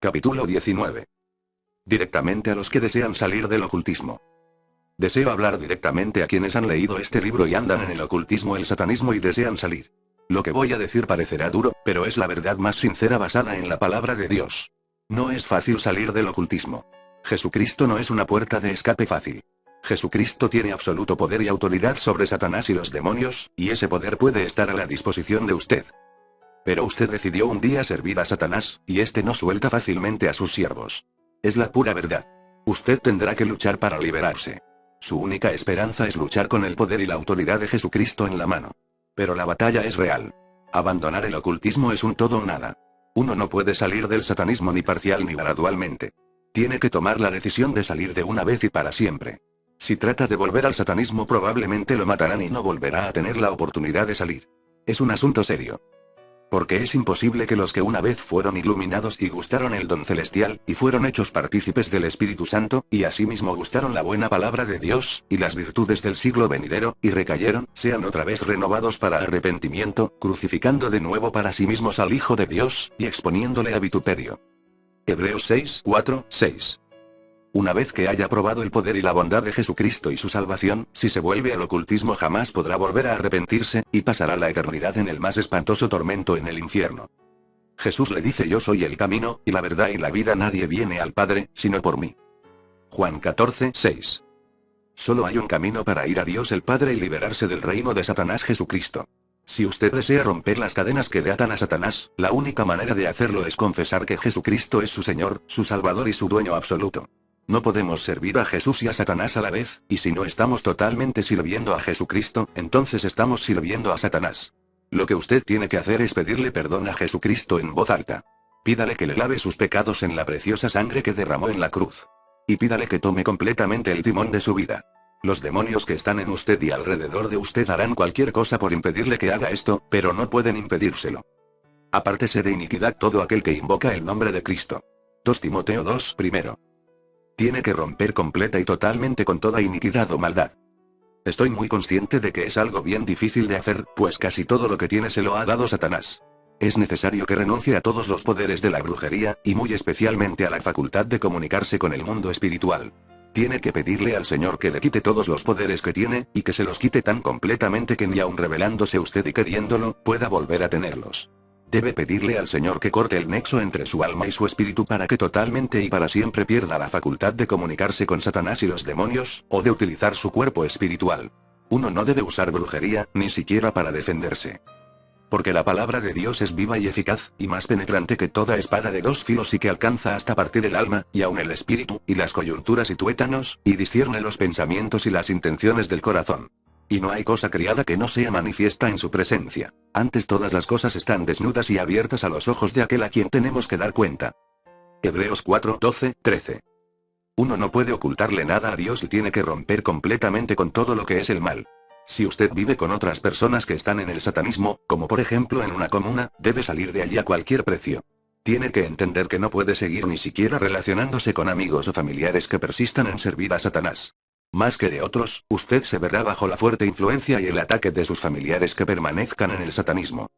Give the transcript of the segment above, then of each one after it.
Capítulo 19. Directamente a los que desean salir del ocultismo. Deseo hablar directamente a quienes han leído este libro y andan en el ocultismo, el satanismo y desean salir. Lo que voy a decir parecerá duro, pero es la verdad más sincera basada en la palabra de Dios. No es fácil salir del ocultismo. Jesucristo no es una puerta de escape fácil. Jesucristo tiene absoluto poder y autoridad sobre Satanás y los demonios, y ese poder puede estar a la disposición de usted. Pero usted decidió un día servir a Satanás, y este no suelta fácilmente a sus siervos. Es la pura verdad. Usted tendrá que luchar para liberarse. Su única esperanza es luchar con el poder y la autoridad de Jesucristo en la mano. Pero la batalla es real. Abandonar el ocultismo es un todo o nada. Uno no puede salir del satanismo ni parcial ni gradualmente. Tiene que tomar la decisión de salir de una vez y para siempre. Si trata de volver al satanismo probablemente lo matarán y no volverá a tener la oportunidad de salir. Es un asunto serio. Porque es imposible que los que una vez fueron iluminados y gustaron el don celestial, y fueron hechos partícipes del Espíritu Santo, y asimismo gustaron la buena palabra de Dios, y las virtudes del siglo venidero, y recayeron, sean otra vez renovados para arrepentimiento, crucificando de nuevo para sí mismos al Hijo de Dios, y exponiéndole a vituperio. Hebreos 6, 4, 6. Una vez que haya probado el poder y la bondad de Jesucristo y su salvación, si se vuelve al ocultismo jamás podrá volver a arrepentirse, y pasará la eternidad en el más espantoso tormento en el infierno. Jesús le dice: yo soy el camino, y la verdad y la vida, nadie viene al Padre, sino por mí. Juan 14, 6. Solo hay un camino para ir a Dios el Padre y liberarse del reino de Satanás: Jesucristo. Si usted desea romper las cadenas que le atan a Satanás, la única manera de hacerlo es confesar que Jesucristo es su Señor, su Salvador y su dueño absoluto. No podemos servir a Jesús y a Satanás a la vez, y si no estamos totalmente sirviendo a Jesucristo, entonces estamos sirviendo a Satanás. Lo que usted tiene que hacer es pedirle perdón a Jesucristo en voz alta. Pídale que le lave sus pecados en la preciosa sangre que derramó en la cruz. Y pídale que tome completamente el timón de su vida. Los demonios que están en usted y alrededor de usted harán cualquier cosa por impedirle que haga esto, pero no pueden impedírselo. Apártese de iniquidad todo aquel que invoca el nombre de Cristo. 2 Timoteo 2, primero. Tiene que romper completa y totalmente con toda iniquidad o maldad. Estoy muy consciente de que es algo bien difícil de hacer, pues casi todo lo que tiene se lo ha dado Satanás. Es necesario que renuncie a todos los poderes de la brujería, y muy especialmente a la facultad de comunicarse con el mundo espiritual. Tiene que pedirle al Señor que le quite todos los poderes que tiene, y que se los quite tan completamente que ni aun revelándose usted y queriéndolo, pueda volver a tenerlos. Debe pedirle al Señor que corte el nexo entre su alma y su espíritu para que totalmente y para siempre pierda la facultad de comunicarse con Satanás y los demonios, o de utilizar su cuerpo espiritual. Uno no debe usar brujería, ni siquiera para defenderse. Porque la palabra de Dios es viva y eficaz, y más penetrante que toda espada de dos filos y que alcanza hasta partir el alma, y aun el espíritu, y las coyunturas y tuétanos, y discierne los pensamientos y las intenciones del corazón. Y no hay cosa criada que no sea manifiesta en su presencia. Antes todas las cosas están desnudas y abiertas a los ojos de aquel a quien tenemos que dar cuenta. Hebreos 4, 12, 13. Uno no puede ocultarle nada a Dios y tiene que romper completamente con todo lo que es el mal. Si usted vive con otras personas que están en el satanismo, como por ejemplo en una comuna, debe salir de allí a cualquier precio. Tiene que entender que no puede seguir ni siquiera relacionándose con amigos o familiares que persistan en servir a Satanás. Más que de otros, usted se verá bajo la fuerte influencia y el ataque de sus familiares que permanezcan en el satanismo.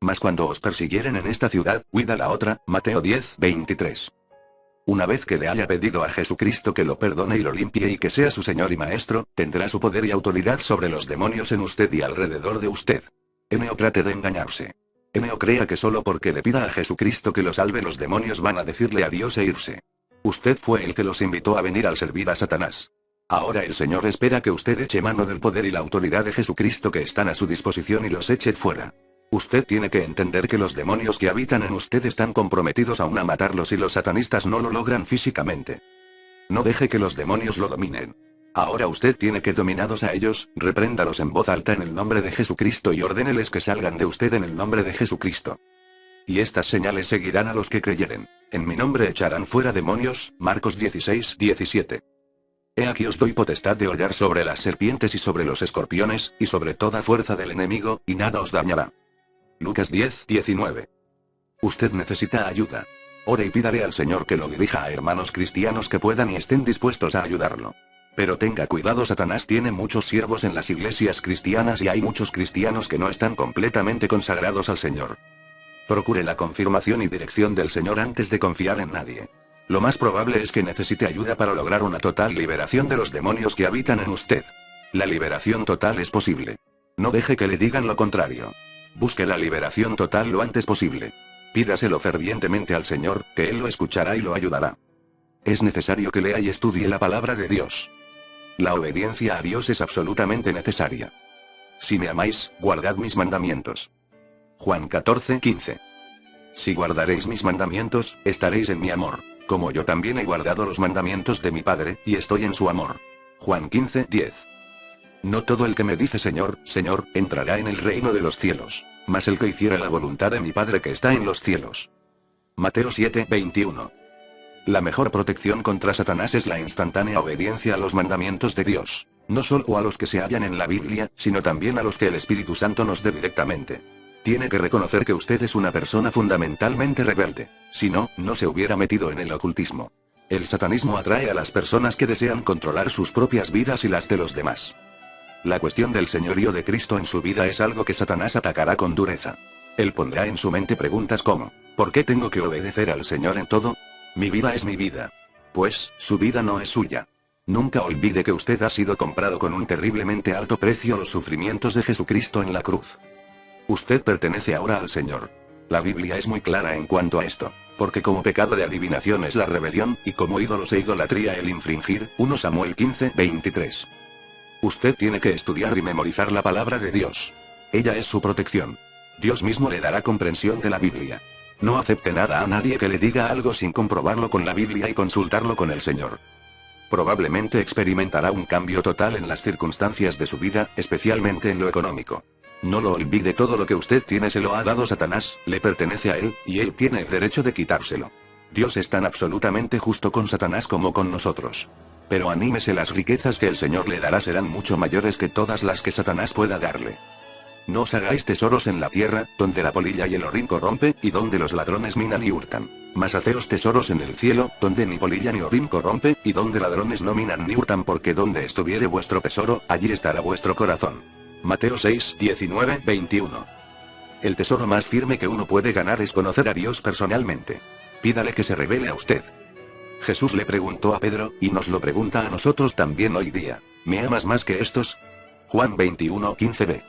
Mas cuando os persiguieren en esta ciudad, huid a la otra, Mateo 10, 23. Una vez que le haya pedido a Jesucristo que lo perdone y lo limpie y que sea su Señor y Maestro, tendrá su poder y autoridad sobre los demonios en usted y alrededor de usted. O trate de engañarse. O crea que solo porque le pida a Jesucristo que lo salve los demonios van a decirle adiós e irse. Usted fue el que los invitó a venir al servir a Satanás. Ahora el Señor espera que usted eche mano del poder y la autoridad de Jesucristo que están a su disposición y los eche fuera. Usted tiene que entender que los demonios que habitan en usted están comprometidos aún a matarlos y los satanistas no lo logran físicamente. No deje que los demonios lo dominen. Ahora usted tiene que dominados a ellos, repréndalos en voz alta en el nombre de Jesucristo y ordéneles que salgan de usted en el nombre de Jesucristo. Y estas señales seguirán a los que creyeren. En mi nombre echarán fuera demonios, Marcos 16, 17. He aquí os doy potestad de hollar sobre las serpientes y sobre los escorpiones, y sobre toda fuerza del enemigo, y nada os dañará. Lucas 10, 19. Usted necesita ayuda. Ore y pídale al Señor que lo dirija a hermanos cristianos que puedan y estén dispuestos a ayudarlo. Pero tenga cuidado, Satanás tiene muchos siervos en las iglesias cristianas y hay muchos cristianos que no están completamente consagrados al Señor. Procure la confirmación y dirección del Señor antes de confiar en nadie. Lo más probable es que necesite ayuda para lograr una total liberación de los demonios que habitan en usted. La liberación total es posible. No deje que le digan lo contrario. Busque la liberación total lo antes posible. Pídaselo fervientemente al Señor, que Él lo escuchará y lo ayudará. Es necesario que lea y estudie la palabra de Dios. La obediencia a Dios es absolutamente necesaria. Si me amáis, guardad mis mandamientos. Juan 14:15. Si guardaréis mis mandamientos, estaréis en mi amor, como yo también he guardado los mandamientos de mi Padre, y estoy en su amor. Juan 15:10. No todo el que me dice Señor, Señor, entrará en el reino de los cielos, mas el que hiciera la voluntad de mi Padre que está en los cielos. Mateo 7:21. La mejor protección contra Satanás es la instantánea obediencia a los mandamientos de Dios, no solo a los que se hallan en la Biblia, sino también a los que el Espíritu Santo nos dé directamente. Tiene que reconocer que usted es una persona fundamentalmente rebelde, si no, no se hubiera metido en el ocultismo. El satanismo atrae a las personas que desean controlar sus propias vidas y las de los demás. La cuestión del señorío de Cristo en su vida es algo que Satanás atacará con dureza. Él pondrá en su mente preguntas como, ¿por qué tengo que obedecer al Señor en todo? Mi vida es mi vida. Pues, su vida no es suya. Nunca olvide que usted ha sido comprado con un terriblemente alto precio, los sufrimientos de Jesucristo en la cruz. Usted pertenece ahora al Señor. La Biblia es muy clara en cuanto a esto, porque como pecado de adivinación es la rebelión, y como ídolos e idolatría el infringir, 1 Samuel 15:23. Usted tiene que estudiar y memorizar la palabra de Dios. Ella es su protección. Dios mismo le dará comprensión de la Biblia. No acepte nada a nadie que le diga algo sin comprobarlo con la Biblia y consultarlo con el Señor. Probablemente experimentará un cambio total en las circunstancias de su vida, especialmente en lo económico. No lo olvide, todo lo que usted tiene se lo ha dado Satanás, le pertenece a él, y él tiene el derecho de quitárselo. Dios es tan absolutamente justo con Satanás como con nosotros. Pero anímese, las riquezas que el Señor le dará serán mucho mayores que todas las que Satanás pueda darle. No os hagáis tesoros en la tierra, donde la polilla y el orín corrompe, y donde los ladrones minan y hurtan. Mas haceos tesoros en el cielo, donde ni polilla ni orín corrompe, y donde ladrones no minan ni hurtan, porque donde estuviere vuestro tesoro, allí estará vuestro corazón. Mateo 6:19-21. El tesoro más firme que uno puede ganar es conocer a Dios personalmente. Pídale que se revele a usted. Jesús le preguntó a Pedro, y nos lo pregunta a nosotros también hoy día, ¿me amas más que estos? Juan 21:15b.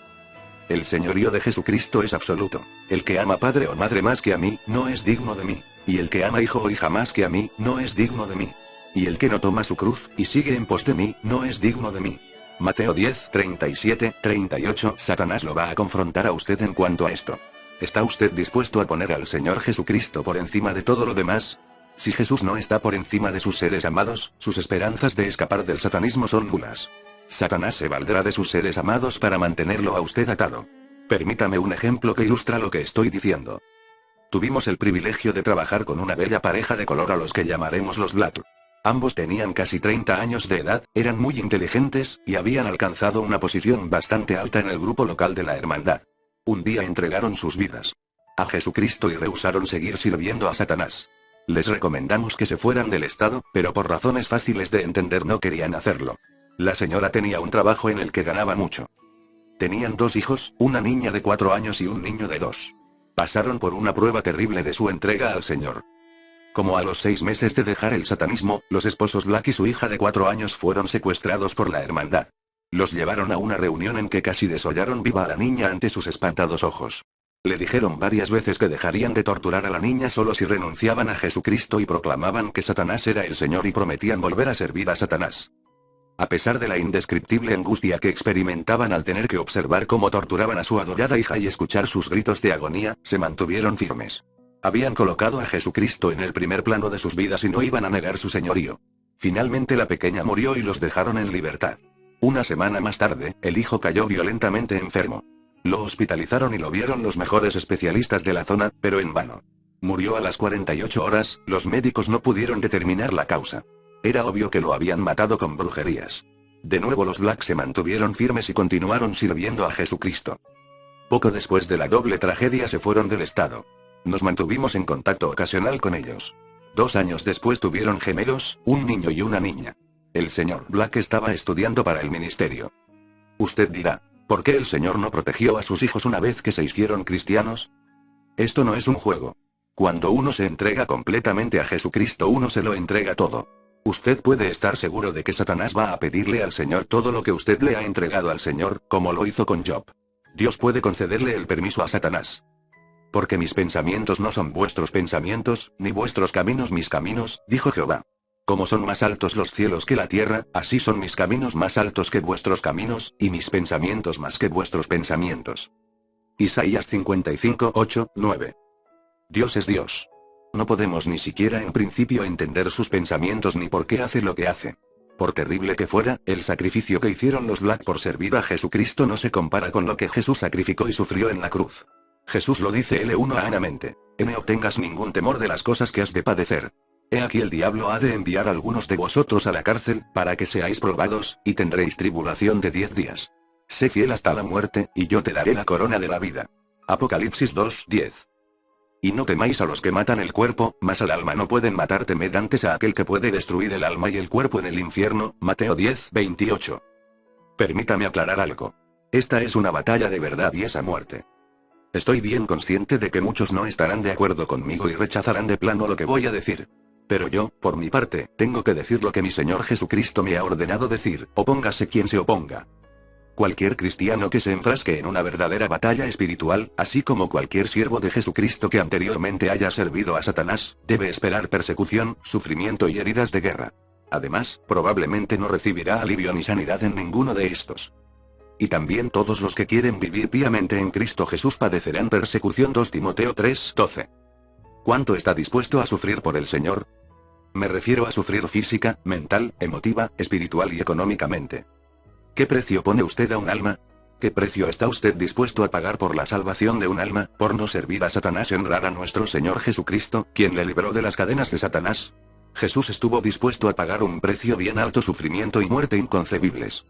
El señorío de Jesucristo es absoluto. El que ama padre o madre más que a mí, no es digno de mí. Y el que ama hijo o hija más que a mí, no es digno de mí. Y el que no toma su cruz, y sigue en pos de mí, no es digno de mí. Mateo 10:37-38. Satanás lo va a confrontar a usted en cuanto a esto. ¿Está usted dispuesto a poner al Señor Jesucristo por encima de todo lo demás? Si Jesús no está por encima de sus seres amados, sus esperanzas de escapar del satanismo son nulas. Satanás se valdrá de sus seres amados para mantenerlo a usted atado. Permítame un ejemplo que ilustra lo que estoy diciendo. Tuvimos el privilegio de trabajar con una bella pareja de color a los que llamaremos los Black. Ambos tenían casi 30 años de edad, eran muy inteligentes, y habían alcanzado una posición bastante alta en el grupo local de la hermandad. Un día entregaron sus vidas a Jesucristo y rehusaron seguir sirviendo a Satanás. Les recomendamos que se fueran del estado, pero por razones fáciles de entender no querían hacerlo. La señora tenía un trabajo en el que ganaba mucho. Tenían 2 hijos, una niña de 4 años y un niño de 2. Pasaron por una prueba terrible de su entrega al Señor. Como a los 6 meses de dejar el satanismo, los esposos Black y su hija de 4 años fueron secuestrados por la hermandad. Los llevaron a una reunión en que casi desollaron viva a la niña ante sus espantados ojos. Le dijeron varias veces que dejarían de torturar a la niña solo si renunciaban a Jesucristo y proclamaban que Satanás era el Señor y prometían volver a servir a Satanás. A pesar de la indescriptible angustia que experimentaban al tener que observar cómo torturaban a su adorada hija y escuchar sus gritos de agonía, se mantuvieron firmes. Habían colocado a Jesucristo en el primer plano de sus vidas y no iban a negar su señorío. Finalmente la pequeña murió y los dejaron en libertad. Una semana más tarde, el hijo cayó violentamente enfermo. Lo hospitalizaron y lo vieron los mejores especialistas de la zona, pero en vano. Murió a las 48 horas, los médicos no pudieron determinar la causa. Era obvio que lo habían matado con brujerías. De nuevo los Black se mantuvieron firmes y continuaron sirviendo a Jesucristo. Poco después de la doble tragedia se fueron del estado. Nos mantuvimos en contacto ocasional con ellos. 2 años después tuvieron gemelos, un niño y una niña. El señor Black estaba estudiando para el ministerio. Usted dirá, ¿por qué el Señor no protegió a sus hijos una vez que se hicieron cristianos? Esto no es un juego. Cuando uno se entrega completamente a Jesucristo, uno se lo entrega todo. Usted puede estar seguro de que Satanás va a pedirle al Señor todo lo que usted le ha entregado al Señor, como lo hizo con Job. Dios puede concederle el permiso a Satanás. Porque mis pensamientos no son vuestros pensamientos, ni vuestros caminos mis caminos, dijo Jehová. Como son más altos los cielos que la tierra, así son mis caminos más altos que vuestros caminos, y mis pensamientos más que vuestros pensamientos. Isaías 55, 8, 9. Dios es Dios. No podemos ni siquiera en principio entender sus pensamientos ni por qué hace lo que hace. Por terrible que fuera, el sacrificio que hicieron los Black por servir a Jesucristo no se compara con lo que Jesús sacrificó y sufrió en la cruz. Jesús lo dice L1 anamente. No tengas ningún temor de las cosas que has de padecer. He aquí el diablo ha de enviar a algunos de vosotros a la cárcel, para que seáis probados, y tendréis tribulación de 10 días. Sé fiel hasta la muerte, y yo te daré la corona de la vida. Apocalipsis 2, 10. Y no temáis a los que matan el cuerpo, mas al alma no pueden matar, temed antes a aquel que puede destruir el alma y el cuerpo en el infierno, Mateo 10, 28. Permítame aclarar algo. Esta es una batalla de verdad y es a muerte. Estoy bien consciente de que muchos no estarán de acuerdo conmigo y rechazarán de plano lo que voy a decir. Pero yo, por mi parte, tengo que decir lo que mi Señor Jesucristo me ha ordenado decir, opóngase quien se oponga. Cualquier cristiano que se enfrasque en una verdadera batalla espiritual, así como cualquier siervo de Jesucristo que anteriormente haya servido a Satanás, debe esperar persecución, sufrimiento y heridas de guerra. Además, probablemente no recibirá alivio ni sanidad en ninguno de estos. Y también todos los que quieren vivir piamente en Cristo Jesús padecerán persecución. 2 Timoteo 3, 12. ¿Cuánto está dispuesto a sufrir por el Señor? Me refiero a sufrir física, mental, emotiva, espiritual y económicamente. ¿Qué precio pone usted a un alma? ¿Qué precio está usted dispuesto a pagar por la salvación de un alma, por no servir a Satanás y honrar a nuestro Señor Jesucristo, quien le libró de las cadenas de Satanás? Jesús estuvo dispuesto a pagar un precio bien alto, sufrimiento y muerte inconcebibles.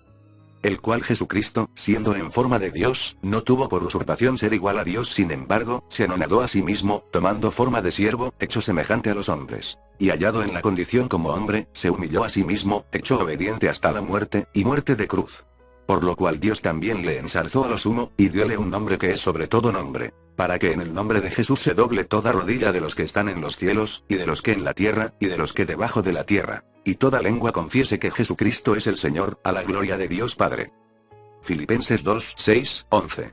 El cual Jesucristo, siendo en forma de Dios, no tuvo por usurpación ser igual a Dios, sin embargo, se anonadó a sí mismo, tomando forma de siervo, hecho semejante a los hombres. Y hallado en la condición como hombre, se humilló a sí mismo, hecho obediente hasta la muerte, y muerte de cruz. Por lo cual Dios también le ensalzó a lo sumo, y diole un nombre que es sobre todo nombre, para que en el nombre de Jesús se doble toda rodilla de los que están en los cielos, y de los que en la tierra, y de los que debajo de la tierra, y toda lengua confiese que Jesucristo es el Señor, a la gloria de Dios Padre. Filipenses 2, 6, 11.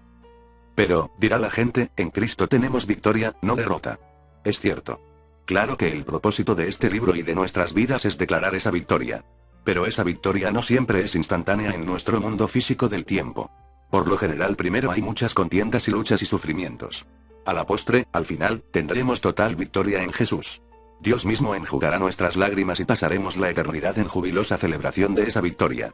Pero, dirá la gente, en Cristo tenemos victoria, no derrota. Es cierto. Claro que el propósito de este libro y de nuestras vidas es declarar esa victoria. Pero esa victoria no siempre es instantánea en nuestro mundo físico del tiempo. Por lo general primero hay muchas contiendas y luchas y sufrimientos. A la postre, al final, tendremos total victoria en Jesús. Dios mismo enjugará nuestras lágrimas y pasaremos la eternidad en jubilosa celebración de esa victoria.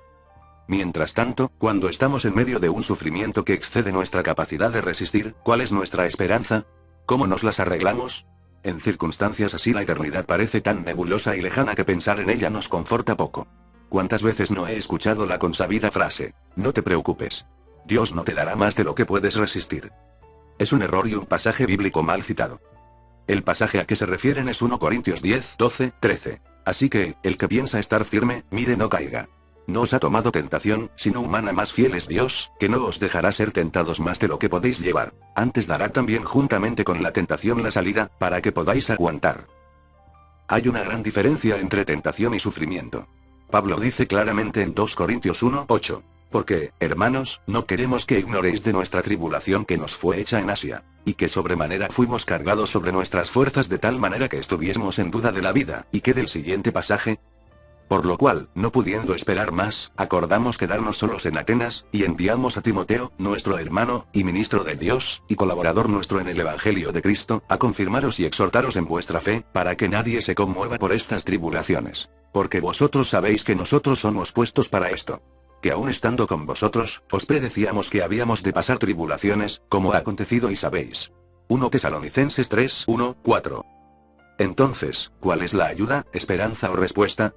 Mientras tanto, cuando estamos en medio de un sufrimiento que excede nuestra capacidad de resistir, ¿cuál es nuestra esperanza? ¿Cómo nos las arreglamos? En circunstancias así la eternidad parece tan nebulosa y lejana que pensar en ella nos conforta poco. ¿Cuántas veces no he escuchado la consabida frase, no te preocupes? Dios no te dará más de lo que puedes resistir. Es un error y un pasaje bíblico mal citado. El pasaje a que se refieren es 1 Corintios 10, 12, 13. Así que, el que piensa estar firme, mire no caiga. No os ha tomado tentación, sino humana, más fiel es Dios, que no os dejará ser tentados más de lo que podéis llevar. Antes dará también juntamente con la tentación la salida, para que podáis aguantar. Hay una gran diferencia entre tentación y sufrimiento. Pablo dice claramente en 2 Corintios 1, 8. Porque, hermanos, no queremos que ignoréis de nuestra tribulación que nos fue hecha en Asia, y que sobremanera fuimos cargados sobre nuestras fuerzas de tal manera que estuviésemos en duda de la vida, y que del siguiente pasaje. Por lo cual, no pudiendo esperar más, acordamos quedarnos solos en Atenas, y enviamos a Timoteo, nuestro hermano, y ministro de Dios, y colaborador nuestro en el Evangelio de Cristo, a confirmaros y exhortaros en vuestra fe, para que nadie se conmueva por estas tribulaciones. Porque vosotros sabéis que nosotros somos puestos para esto. Que aún estando con vosotros, os predecíamos que habíamos de pasar tribulaciones, como ha acontecido y sabéis. 1 Tesalonicenses 3, 1, 4. Entonces, ¿cuál es la ayuda, esperanza o respuesta?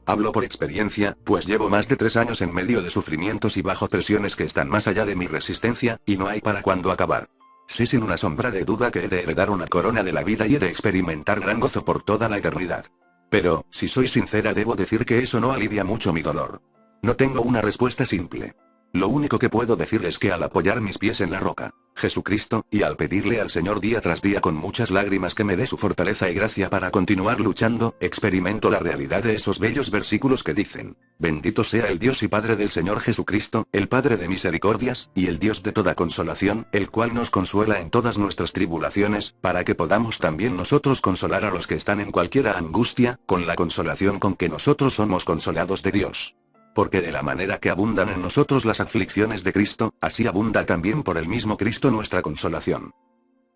Hablo por experiencia, pues llevo más de 3 años en medio de sufrimientos y bajo presiones que están más allá de mi resistencia, y no hay para cuándo acabar. Sé sin una sombra de duda que he de heredar una corona de la vida y he de experimentar gran gozo por toda la eternidad. Pero, si soy sincera, debo decir que eso no alivia mucho mi dolor. No tengo una respuesta simple. Lo único que puedo decir es que al apoyar mis pies en la roca, Jesucristo, y al pedirle al Señor día tras día con muchas lágrimas que me dé su fortaleza y gracia para continuar luchando, experimento la realidad de esos bellos versículos que dicen: bendito sea el Dios y Padre del Señor Jesucristo, el Padre de misericordias, y el Dios de toda consolación, el cual nos consuela en todas nuestras tribulaciones, para que podamos también nosotros consolar a los que están en cualquiera angustia, con la consolación con que nosotros somos consolados de Dios. Porque de la manera que abundan en nosotros las aflicciones de Cristo, así abunda también por el mismo Cristo nuestra consolación.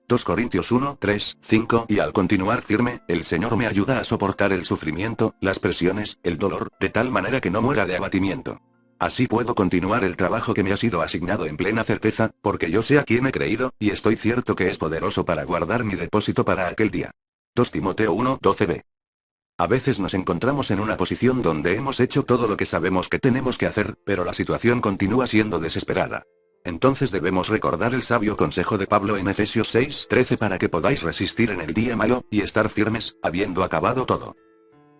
2 Corintios 1, 3, 5. Y al continuar firme, el Señor me ayuda a soportar el sufrimiento, las presiones, el dolor, de tal manera que no muera de abatimiento. Así puedo continuar el trabajo que me ha sido asignado en plena certeza, porque yo sé a quién he creído, y estoy cierto que es poderoso para guardar mi depósito para aquel día. 2 Timoteo 1, 12b. A veces nos encontramos en una posición donde hemos hecho todo lo que sabemos que tenemos que hacer, pero la situación continúa siendo desesperada. Entonces debemos recordar el sabio consejo de Pablo en Efesios 6, 13 para que podáis resistir en el día malo, y estar firmes, habiendo acabado todo.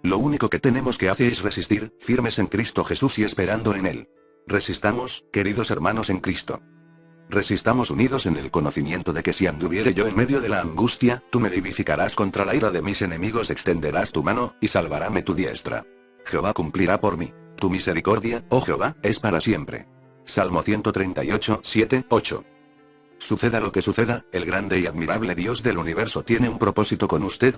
Lo único que tenemos que hacer es resistir, firmes en Cristo Jesús y esperando en Él. Resistamos, queridos hermanos en Cristo. Resistamos unidos en el conocimiento de que si anduviere yo en medio de la angustia, tú me vivificarás contra la ira de mis enemigos, extenderás tu mano, y salvaráme tu diestra. Jehová cumplirá por mí. Tu misericordia, oh Jehová, es para siempre. Salmo 138, 7, 8. Suceda lo que suceda, el grande y admirable Dios del universo tiene un propósito con usted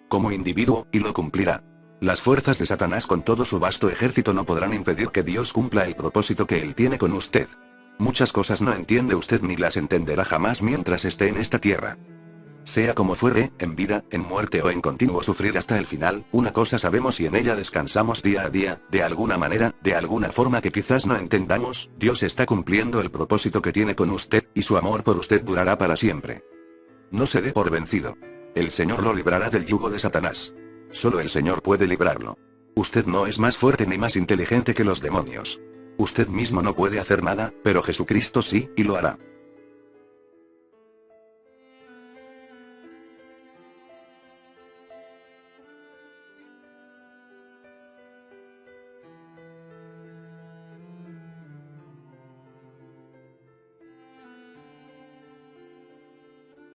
como individuo, y lo cumplirá. Las fuerzas de Satanás con todo su vasto ejército no podrán impedir que Dios cumpla el propósito que Él tiene con usted. Muchas cosas no entiende usted ni las entenderá jamás mientras esté en esta tierra. Sea como fuere, en vida, en muerte o en continuo sufrir hasta el final, una cosa sabemos y en ella descansamos día a día, de alguna manera, de alguna forma que quizás no entendamos, Dios está cumpliendo el propósito que tiene con usted, y su amor por usted durará para siempre. No se dé por vencido. El Señor lo librará del yugo de Satanás. Solo el Señor puede librarlo. Usted no es más fuerte ni más inteligente que los demonios. Usted mismo no puede hacer nada, pero Jesucristo sí, y lo hará.